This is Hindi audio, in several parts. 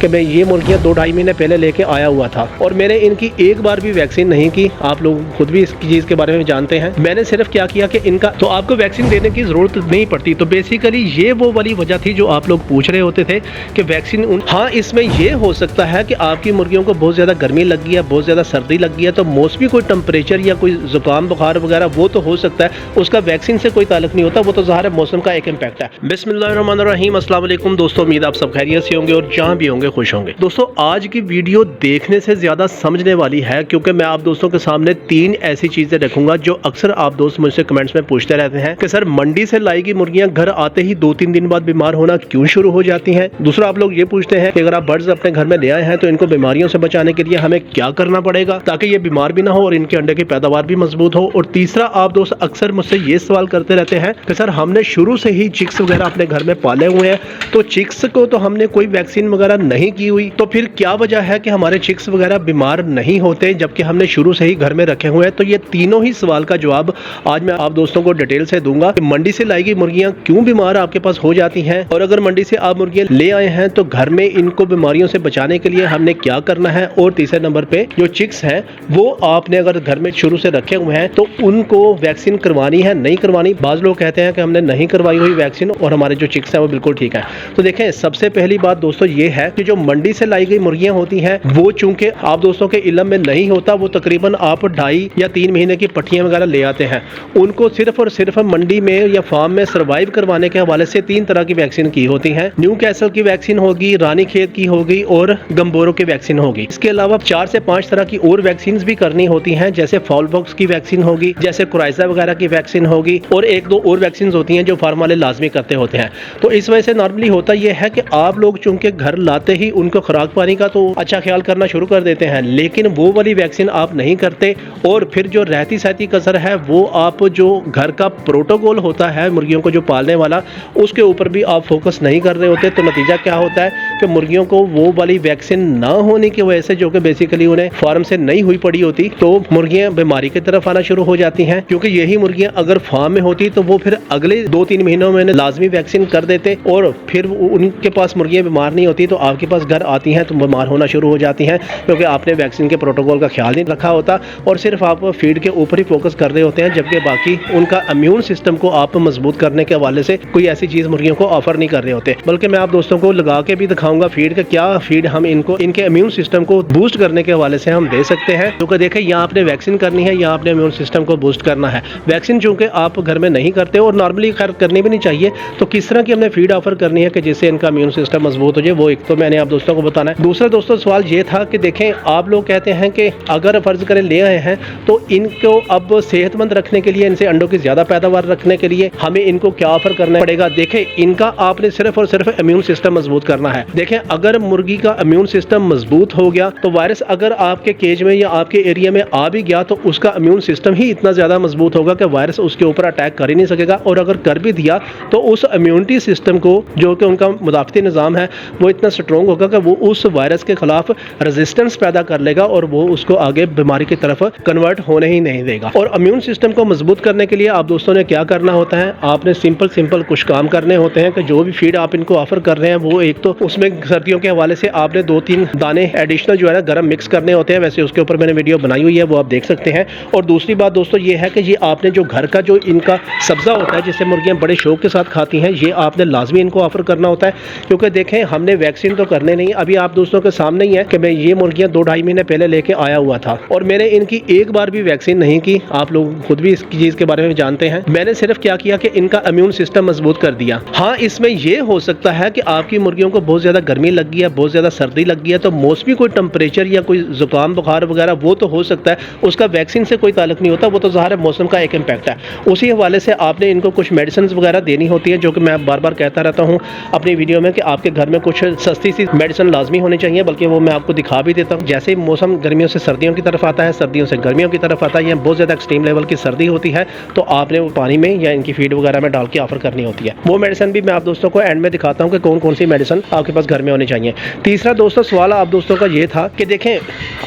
कि मैं ये मुर्गियाँ 2-2.5 महीने पहले लेके आया हुआ था और मैंने इनकी एक बार भी वैक्सीन नहीं की। आप लोग खुद भी इस चीज़ के बारे में जानते हैं। मैंने सिर्फ क्या किया कि इनका तो आपको वैक्सीन देने की ज़रूरत नहीं पड़ती। तो बेसिकली ये वो वाली वजह थी जो आप लोग पूछ रहे होते थे कि वैक्सीन हाँ, इसमें ये हो सकता है कि आपकी मुर्गियों को बहुत ज़्यादा गर्मी लग गई है, बहुत ज़्यादा सर्दी लग गई है, तो मोस्टली कोई टेम्परेचर या कोई ज़ुकाम बुखार वगैरह वो तो हो सकता है, उसका वैक्सीन से कोई ताल्लुक नहीं होता, वो तो ज़ाहिर है मौसम का एक इम्पैक्ट है। बिस्मिल्लाहिर्रहमानिर्रहीम, अस्सलाम वालेकुम दोस्तों, उम्मीद आप सब खैरियत से होंगे और जहाँ भी होंगे खुश होंगे। दोस्तों आज की वीडियो देखने से ज़्यादा समझने वाली है, क्योंकि मैं आप दोस्तों के सामने 3 ऐसी चीज़ें रखूंगा जो अक्सर आप दोस्त मुझसे कमेंट्स में पूछते रहते हैं कि सर मंडी से लाई गई मुर्गियां घर आते ही 2-3 दिन बाद बीमार होना क्यों शुरू हो जाती हैं। दूसरा आप लोग ये पूछते हैं कि अगर आप बर्ड्स अपने घर में ले आए हैं तो इनको बीमारियों से बचाने के लिए हमें क्या करना पड़ेगा ताकि ये बीमार भी ना हो और इनके अंडे की पैदावार भी मजबूत हो। और तीसरा आप दोस्त अक्सर मुझसे ये सवाल करते रहते हैं कि सर हमने शुरू से ही चिक्स वगैरह अपने घर में पाले हुए हैं, तो चिक्स को तो हमने कोई वैक्सीन वगैरह नहीं की हुई, तो फिर क्या वजह है कि हमारे चिक्स वगैरह बीमार नहीं होते जबकि हमने शुरू से ही घर में रखे हुए हैं। तो ये तीनों ही सवाल का जवाब आज मैं आप दोस्तों को डिटेल से दूंगा कि मंडी से लाई गई मुर्गियां क्यों बीमार आपके पास हो जाती हैं, और अगर मंडी से आप मुर्गियां ले आए हैं तो घर में इनको बीमारियों से बचाने के लिए हमने क्या करना है। और तीसरे नंबर पे जो चिक्स हैं वो आपने अगर घर में शुरू से रखे हुए हैं तो उनको वैक्सीन करवानी है नहीं करवानी। बाज लोग कहते हैं कि हमने नहीं करवाई हुई वैक्सीन और हमारे जो चिक्स हैं वो बिल्कुल ठीक है। तो देखें, सबसे पहली बात दोस्तों ये है कि जो मंडी से लाई गई मुर्गियां होती हैं वो चूंकि आप दोस्तों के इल्म में नहीं होता, वो तकरीबन आप 2.5 या 3 महीने की पट्टियां वगैरह ले आते हैं। उनको सिर्फ और सिर्फ मंडी में या फार्म में सर्वाइव करवाने के हवाले से 3 तरह की वैक्सीन की होती है। न्यू कैसल की वैक्सीन होगी, रानी खेत की होगी और गंबोरो की वैक्सीन होगी। इसके अलावा 4 से 5 तरह की और वैक्सीन भी करनी होती हैं, जैसे फॉल बॉक्स की वैक्सीन होगी, जैसे कुराइजा वगैरह की वैक्सीन होगी और 1-2 और वैक्सीन होती हैं जो फार्म वाले लाजमी करते होते हैं। तो इस वजह से नॉर्मली होता यह है कि आप लोग चूंकि घर लाते ही उनको खुराक पानी का तो अच्छा ख्याल करना शुरू कर देते हैं, लेकिन वो वाली वैक्सीन आप नहीं करते और फिर जो रहती सहती कसर है वो आप जो घर का प्रोटोकॉल होता है मुर्गियों को जो पालने वाला, उसके ऊपर भी आप फोकस नहीं कर रहे होते। तो नतीजा क्या होता है कि मुर्गियों को वो वाली वैक्सीन ना होने की वजह से, जो कि बेसिकली उन्हें फार्म से नहीं हुई पड़ी होती, तो मुर्गियां बीमारी की तरफ आना शुरू हो जाती हैं। क्योंकि यही मुर्गियां अगर फार्म में होती तो वो फिर अगले 2-3 महीनों में लाजमी वैक्सीन कर देते और फिर उनके पास मुर्गियां बीमार नहीं होती, तो आपके पास घर आती हैं तो बीमार होना शुरू हो जाती हैं, क्योंकि आपने वैक्सीन के प्रोटोकॉल का ख्याल नहीं रखा होता और सिर्फ आप फीड के ऊपर ही फोकस कर रहे होते हैं, जबकि बाकी उनका इम्यून सिस्टम को आप मजबूत करने के हवाले से कोई ऐसी चीज मुर्गियों को ऑफर नहीं कर रहे होते। बल्कि मैं आप दोस्तों को लगा के भी दिखाऊंगा फीड का, क्या फीड हम इनको इनके इम्यून सिस्टम को बूस्ट करने के हवाले से हम दे सकते हैं। क्योंकि देखें, यहाँ आपने वैक्सीन करनी है या आपने इम्यून सिस्टम को बूस्ट करना है। वैक्सीन चूंकि आप घर में नहीं करते और नॉर्मली खैर करनी भी नहीं चाहिए, तो किस तरह की हमने फीड ऑफर करनी है कि जिससे इनका इम्यून सिस्टम मजबूत हो जाए, वो एक तो मैंने आप दोस्तों को बताना है। दूसरा दोस्तों सवाल ये था कि देखें, आप लोग कहते हैं कि अगर फर्ज करें ले आए हैं तो इनको अब सेहतमंद रखने के लिए, इनसे अंडों की ज्यादा पैदावार रखने के लिए हमें इनको क्या ऑफर करना पड़ेगा। देखें, इनका आपने सिर्फ और सिर्फ इम्यून सिस्टम मजबूत करना है। देखें, अगर मुर्गी का इम्यून सिस्टम मजबूत हो गया तो वायरस अगर आपके केज में या आपके एरिया में आ भी गया तो उसका इम्यून सिस्टम ही इतना ज्यादा मजबूत होगा कि वायरस उसके ऊपर अटैक कर ही नहीं सकेगा, और अगर कर भी दिया तो उस इम्यूनिटी सिस्टम को, जो कि उनका मुदाफती निज़ाम है, वो इतना स्ट्रॉन्ग होगा कि वो उस वायरस के खिलाफ रेजिस्टेंस पैदा कर लेगा और वो उसको आगे बीमारी की तरफ कन्वर्ट होने ही नहीं देगा। और इम्यून सिस्टम को मजबूत करने के लिए आप दोस्तों ने क्या करना होता है, आपने सिंपल कुछ काम करने होते हैं कि जो भी फीड आप इनको ऑफर कर रहे हैं वो एक तो उसमें सर्दियों के हवाले से आपने 2-3 दाने एडिशनल जो है ना गर्म मिक्स करने होते हैं। वैसे उसके ऊपर मैंने वीडियो बनाई हुई है, वो आप देख सकते हैं। और दूसरी बात दोस्तों ये है कि ये आपने जो घर का जो इनका सब्जा होता है जिससे मुर्गियां बड़े शौक के साथ खाती हैं, ये आपने लाजमी इनको ऑफर करना होता है। क्योंकि देखें, हमने वैक्सीन तो करने नहीं, अभी आप दोस्तों के सामने ही है कि मैं ये मुर्गियां 2-2.5 महीने पहले लेके आया हुआ था और मैंने इनकी एक बार भी वैक्सीन नहीं की। आप लोग खुद भी इस चीज के बारे में जानते हैं। मैंने सिर्फ क्या किया कि इनका इम्यून सिस्टम मजबूत कर दिया। हाँ, इसमें यह हो सकता है कि आपकी मुर्गियों को बहुत ज्यादा गर्मी लग गई है, बहुत ज्यादा सर्दी लग गई है, तो मोस्टली कोई टेम्परेचर या कोई जुकाम बुखार वगैरह वो तो हो सकता है, उसका वैक्सीन से कोई ताल्लुक नहीं होता, वो तो ज़ाहिर है मौसम का एक इम्पैक्ट है। उसी हवाले से आपने इनको कुछ मेडिसिन वगैरह देनी होती है, जो कि मैं बार बार कहता रहता हूँ अपनी वीडियो में कि आपके घर में कुछ सस्ती सी मेडिसिन लाजमी होनी चाहिए, बल्कि वो मैं आपको दिखा भी देता हूँ। जैसे मौसम गर्मियों से सर्दियों की तरफ आता है, सर्दियों से गर्मियों की तरफ आता है, या बहुत ज़्यादा एक्सट्रीम लेवल की सर्दी होती है, तो आपने वो पानी में या इनकी फीड वगैरह में डाल के ऑफर करनी होती है। वो मेडिसिन भी मैं आप दोस्तों को एंड में दिखाता हूँ कि कौन कौन सी मेडिसिन आपके पास घर में होनी चाहिए। तीसरा दोस्तों सवाल आप दोस्तों का ये था कि देखें,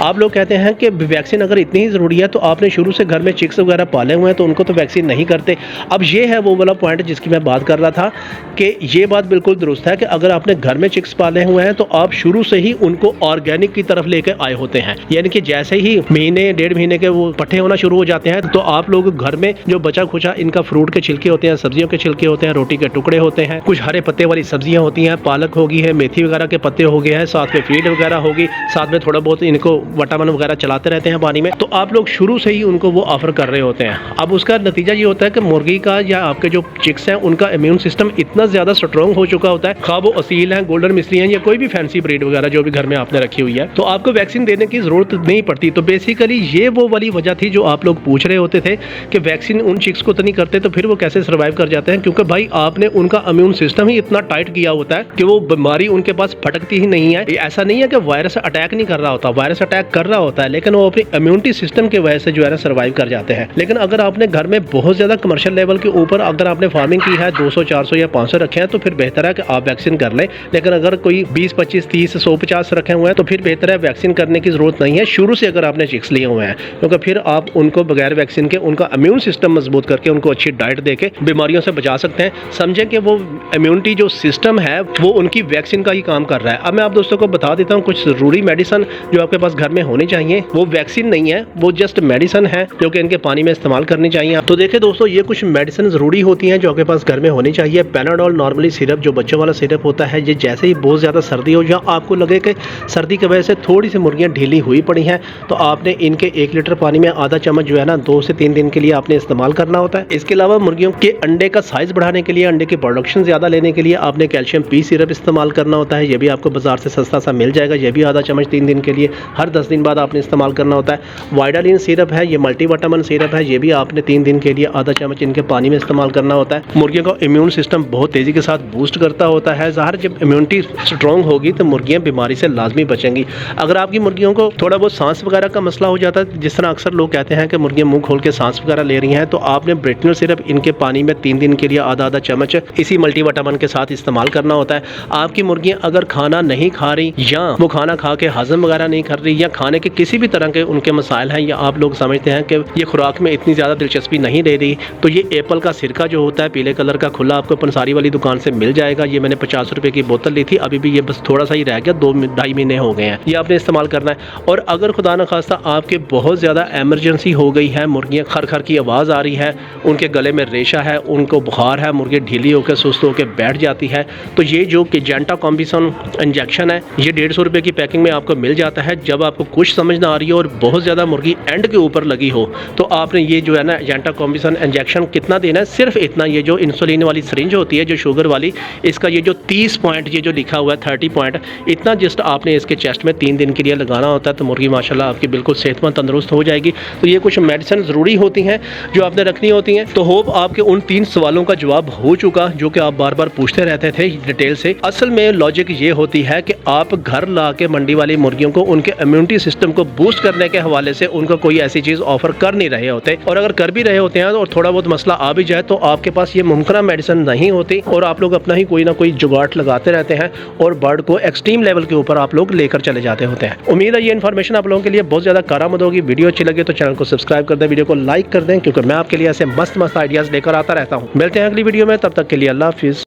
आप लोग कहते हैं कि वैक्सीन अगर इतनी ही ज़रूरी है तो आपने शुरू से घर में चिक्स वगैरह पाले हुए हैं तो उनको तो वैक्सीन नहीं करते। अब ये है वो वाला पॉइंट जिसकी मैं बात कर रहा था कि ये बात बिल्कुल दुरुस्त है कि अगर आपने घर में चिक्स पाले हुए हुए हैं तो आप शुरू से ही उनको ऑर्गेनिक की तरफ लेके आए होते हैं। यानी कि जैसे ही महीने 1.5 महीने के वो पट्टे होना शुरू हो जाते हैं तो आप लोग घर में जो बचा खुचा इनका फ्रूट के छिलके होते हैं, सब्जियों के छिलके होते हैं, रोटी के टुकड़े होते हैं, कुछ हरे पत्ते वाली सब्जियां होती हैं, पालक होगी है, मेथी वगैरह के पत्ते हो गए हैं, साथ में फीड वगैरह होगी, साथ में थोड़ा बहुत इनको विटामिन वगैरह चलाते रहते हैं पानी में। तो आप लोग शुरू से ही उनको वो ऑफर कर रहे होते हैं। अब उसका नतीजा ये होता है कि मुर्गी का या आपके जो चिक्स हैं उनका इम्यून सिस्टम इतना ज़्यादा स्ट्रॉन्ग हो चुका होता है, खा वो असील हैं, गोल्डन मिस्री हैं या कोई भी फैंसी ब्रीड वगैरह जो भी घर में आपने रखी हुई है, तो आपको वैक्सीन देने की ज़रूरत नहीं पड़ती। तो बेसिकली ये वो वाली वजह थी जो आप लोग पूछ रहे होते थे कि वैक्सीन उन चिक्स को तो नहीं करते तो फिर वो कैसे सर्वाइव कर जाते हैं, क्योंकि भाई आपने उनका इम्यून सिस्टम ही इतना टाइट किया होता है कि वो बीमारी उनके पास फटकती ही नहीं है। ऐसा नहीं है कि वायरस अटैक नहीं कर रहा होता, वायरस अटैक कर रहा होता है, लेकिन वो अपनी इम्यूनिटी सिस्टम की वजह से जो है ना सर्वाइव कर जाते हैं। लेकिन अगर आपने घर में बहुत ज़्यादा कमर्शियल लेवल के ऊपर अगर आपने फार्मिंग की है, 200 400 या 500 रखे हैं, तो फिर बेहतर है कि आप वैक्सीन कर लें। लेकिन अगर कोई 20 25 30 150 रखे हुए हैं तो फिर बेहतर है वैक्सीन करने की ज़रूरत नहीं है शुरू से अगर आपने चिक्स लिए हुए हैं, क्योंकि फिर आप उनको बगैर वैक्सीन के उनका इम्यून सिस्टम मजबूत करके उनको अच्छी डाइट देके बीमारियों से बचा सकते हैं। समझें कि वो इम्यूनिटी जो सिस्टम है वो उनकी वैक्सीन का ही काम कर रहा है। अब मैं आप दोस्तों को बता देता हूँ कुछ ज़रूरी मेडिसिन जो आपके पास घर में होनी चाहिए। वो वैक्सीन नहीं है, वो जस्ट मेडिसिन है जो कि इनके पानी में इस्तेमाल करनी चाहिए। तो देखिए दोस्तों, ये कुछ मेडिसिन ज़रूरी होती हैं जो आपके पास घर में होनी चाहिए। पैनाडोल नॉर्मली सिरप जो बच्चों वाला सिरप होता है, ये जैसे ही बहुत ज़्यादा सर्दी हो या आपको लगे कि सर्दी की वजह से थोड़ी सी मुर्गियाँ ढीली हुई पड़ी हैं तो आपने इनके 1 लीटर पानी में आधा चम्मच जो है ना 2 से 3 दिन के लिए आपने इस्तेमाल करना होता है। इसके अलावा मुर्गियों के अंडे का साइज़ बढ़ाने के लिए, अंडे की प्रोडक्शन ज़्यादा लेने के लिए आपने कैल्शियम पी सिरप इस्तेमाल करना होता है। ये भी आपको बाजार से सस्ता सा मिल जाएगा। ये भी आधा चम्मच 3 दिन के लिए हर 10 दिन बाद आपने इस्तेमाल करना होता है। वाइडालिन सिरप है, ये मल्टीविटामिन सिरप है, ये भी आपने 3 दिन के लिए आधा चम्मच इनके पानी में इस्तेमाल करना होता है। मुर्गियों का इम्यून सिस्टम बहुत तेज़ी के साथ बूस्ट करता होता है। ज़ाहिर जब इम्यूनिटी स्ट्रॉन्ग होगी तो मुर्गियाँ बीमारी से लाजमी बचेंगी। अगर आपकी मुर्गियों को थोड़ा बहुत सांस वगैरह का मसला हो जाता है, जिस तरह अक्सर लोग कहते हैं कि मुर्गियाँ मुँह खोल के सांस वगैरह ले रही हैं, तो आपने ब्रिटनल सिरप इनके पानी में 3 दिन के लिए आधा चम्मच इसी मल्टीविटामिन के साथ इस्तेमाल करना होता है। आपकी मुर्गियाँ अगर खाना नहीं खा रही या वो खाना खा के हजम वगैरह नहीं कर रही या खाने के किसी भी तरह के उनके मसाइल हैं या आप लोग समझते हैं कि ये खुराक में इतनी ज़्यादा दिलचस्पी नहीं दे रही, तो ये एप्पल का सिरका जो होता है पीले कलर का खुला आपको पंसारी वाली दुकान से मिल जाएगा। ये मैंने 50 रुपये की बोतल ली थी, अभी भी ये बस थोड़ा सा ही रह गया, 2-2.5 महीने हो गए हैं। ये आपने इस्तेमाल करना है। और अगर खुदा न खास्ता आपके बहुत ज़्यादा एमरजेंसी हो गई है, मुर्गियाँ खर खर की आवाज़ आ रही है, उनके गले में रेशा है, उनको बुखार है, मुर्गी ढीली होकर सुस्त होकर बैठ जाती है, तो ये जो सिजेंटा कॉम्बिसन इंजेक्शन है ये 150 रुपये की पैकिंग में आपको मिल जाता है। जब आपको कुछ समझ ना आ रही हो और बहुत ज़्यादा मुर्गी एंड के ऊपर लगी हो तो आपने ये जो है ना सिजेंटा कॉम्बिसन इंजेक्शन कितना देना है, सिर्फ इतना। ये जो इंसुलिन वाली सिरिंज होती है जो शुगर वाली, इसका ये जो 30 पॉइंट ये जो लिखा हुआ है 30 पॉइंट, इतना जस्ट आपने इसके चेस्ट में 3 दिन के लिए लगाना होता है, तो मुर्गी माशाल्लाह आपकी बिल्कुल सेहतमंद तंदुरुस्त हो जाएगी। तो ये कुछ मेडिसिन ज़रूरी होती हैं जो आपने रखनी होती हैं। तो होप आपके उन 3 सवालों का जवाब हो चुका जो कि आप बार बार पूछते रहते थे डिटेल से। असल में लॉजिक ये होती है कि आप घर ला के मंडी वाली मुर्गियों को उनके इम्यूनिटी सिस्टम को बूस्ट करने के हवाले से उनको कोई ऐसी चीज़ ऑफर कर नहीं रहे होते, और अगर कर भी रहे होते हैं और थोड़ा बहुत मसला आ भी जाए तो आपके पास ये मुमकिन मेडिसिन नहीं होती और आप लोग अपना ही कोई ना कोई जुगाड़ लगाते रहते हैं और बर्ड को एक्सट्रीम लेवल के ऊपर आप लोग लेकर चले जाते होते हैं। उम्मीद है ये इन्फॉर्मेशन आप लोगों के लिए बहुत ज़्यादा कारआमद होगी। वीडियो अच्छी लगे तो चैनल को सब्सक्राइब कर दें, वीडियो को लाइक कर दें, क्योंकि मैं आपके लिए ऐसे मस्त मस्त आइडियाज़ लेकर आता रहता हूँ। मिलते हैं अगली वीडियो में, तब तक के लिए अल्लाह हाफिज़।